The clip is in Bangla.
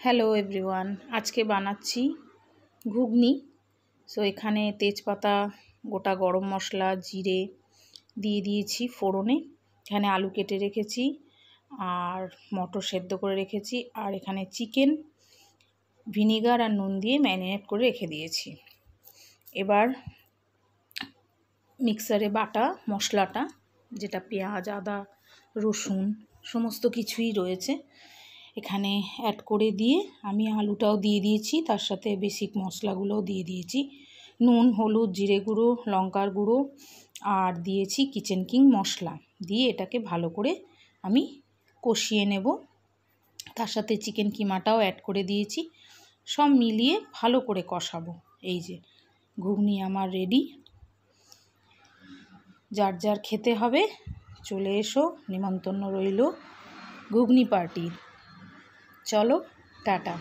হ্যালো এভরিওয়ান, আজকে বানাচ্ছি ঘুগনি। সো এখানে তেজপাতা, গোটা গরম মশলা, জিরে দিয়ে দিয়েছি ফোড়নে। এখানে আলু কেটে রেখেছি আর মটর সেদ্ধ করে রেখেছি, আর এখানে চিকেন ভিনিগার আর নুন দিয়ে ম্যারিনেট করে রেখে দিয়েছি। এবার মিক্সারে বাটা মশলাটা, যেটা পেঁয়াজ, আদা, রসুন সমস্ত কিছুই রয়েছে, এখানে অ্যাড করে দিয়ে আমি আলুটাও দিয়ে দিয়েছি, তার সাথে বেসিক মশলাগুলোও দিয়ে দিয়েছি, নুন, হলুদ, জিরে গুঁড়ো, লঙ্কার গুঁড়ো, আর দিয়েছি কিচেন কিং মশলা দিয়ে এটাকে ভালো করে আমি কষিয়ে নেব। তার সাথে চিকেন কিমাটাও অ্যাড করে দিয়েছি, সব মিলিয়ে ভালো করে কষাবো। এই যে ঘুগনি আমার রেডি। যার যার খেতে হবে চলে এসো, নিমন্ত্রণ রইল ঘুগনি পার্টির। চলো, টাটা।